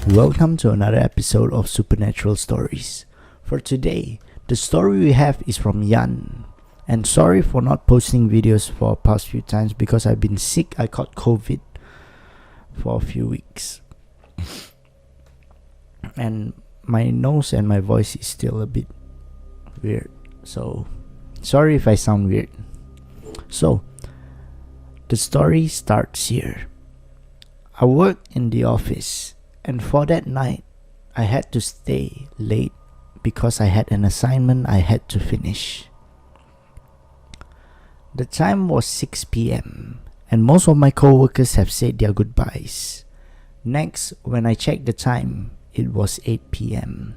Welcome to another episode of Supernatural Stories. For today, the story we have is from Yan. And sorry for not posting videos for past few times because I've been sick. I caught COVID for a few weeks. And my nose and my voice is still a bit weird. So, sorry if I sound weird. So, the story starts here. I work in the office. And for that night, I had to stay late because I had an assignment I had to finish. The time was 6 p.m. and most of my co-workers have said their goodbyes. Next, when I checked the time, it was 8 p.m.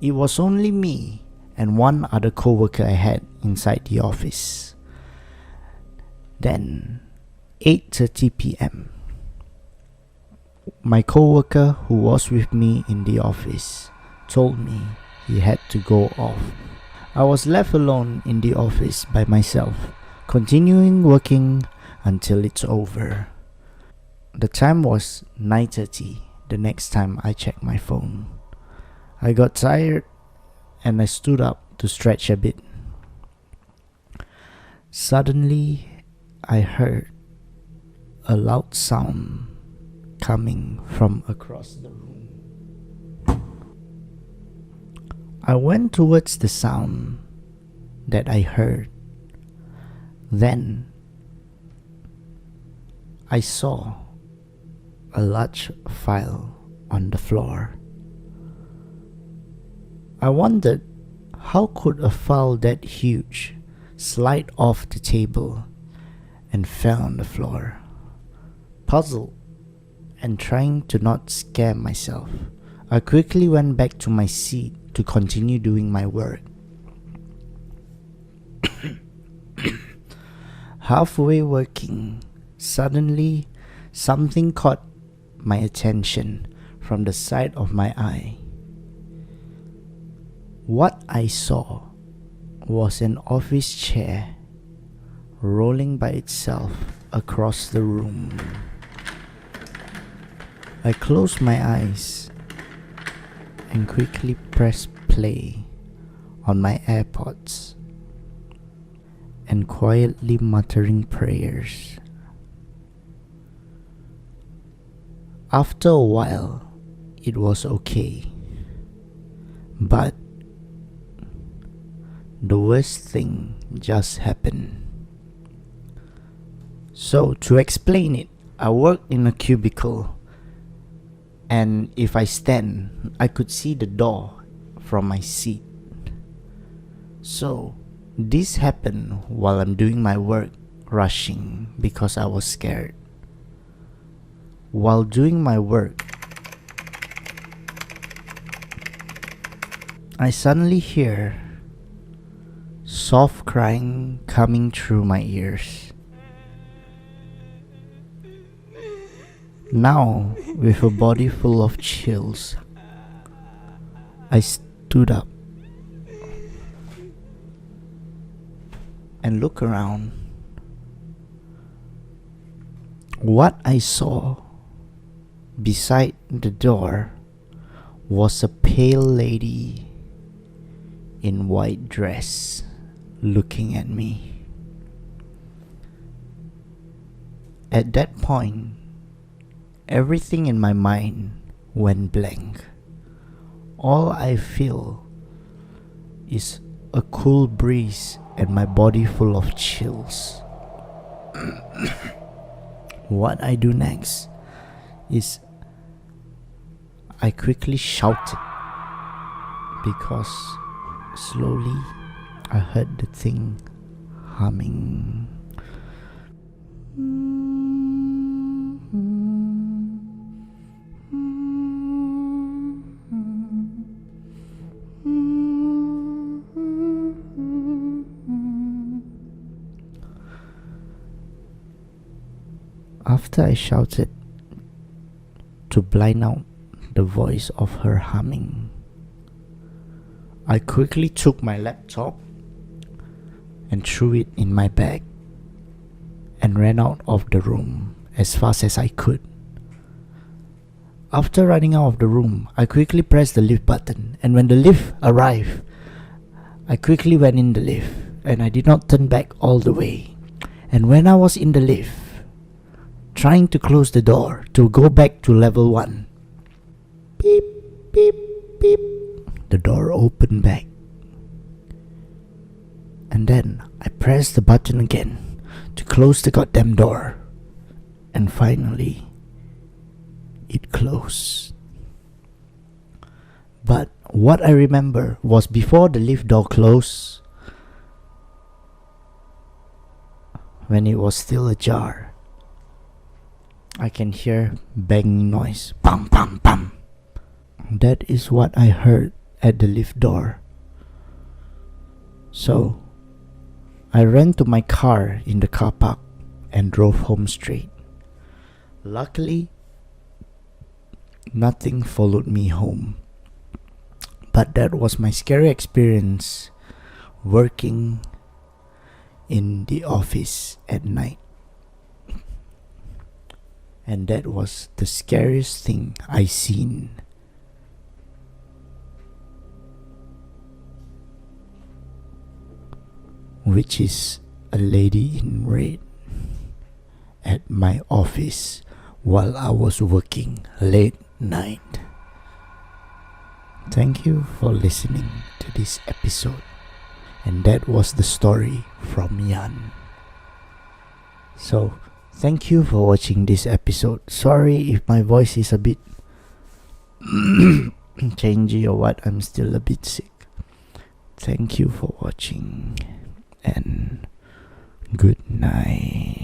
It was only me and one other co-worker I had inside the office. Then, 8:30 p.m. My co-worker who was with me in the office told me he had to go off. I was left alone in the office by myself, continuing working until it's over. The time was 9:30 the next time I checked my phone. I got tired and I stood up to stretch a bit. Suddenly, I heard a loud sound coming from across the room. I went towards the sound that I heard. Then I saw a large file on the floor. I wondered how could a file that huge slide off the table and fell on the floor. Puzzled and trying to not scare myself, I quickly went back to my seat to continue doing my work. Halfway working, suddenly something caught my attention from the side of my eye. What I saw was an office chair rolling by itself across the room. I closed my eyes and quickly pressed play on my AirPods and quietly muttering prayers. After a while, it was okay. But the worst thing just happened. So, to explain it, I worked in a cubicle. And if I stand, I could see the door from my seat. So, this happened while I'm doing my work, rushing because I was scared. While doing my work, I suddenly hear soft crying coming through my ears. Now, with a body full of chills, I stood up and looked around. What I saw beside the door was a pale lady in white dress looking at me. At that point, everything in my mind went blank. All I feel is a cool breeze and my body full of chills. What I do next is I quickly shouted because slowly I heard the thing humming. After I shouted to blind out the voice of her humming, I quickly took my laptop and threw it in my bag and ran out of the room as fast as I could. After running out of the room, I quickly pressed the lift button, and when the lift arrived, I quickly went in the lift, and I did not turn back all the way. And when I was in the lift, trying to close the door to go back to level 1, beep, beep, beep, the door opened back. And then I pressed the button again to close the goddamn door. And finally, it closed. But what I remember was before the lift door closed, when it was still ajar, I can hear banging noise. Pam, pam, pam. That is what I heard at the lift door. So, I ran to my car in the car park and drove home straight. Luckily, nothing followed me home. But that was my scary experience working in the office at night. And that was the scariest thing I seen. Which is a lady in red at my office while I was working late night. Thank you for listening to this episode. And that was the story from Yan. So, thank you for watching this episode. Sorry if my voice is a bit changey or what. I'm still a bit sick. Thank you for watching and good night.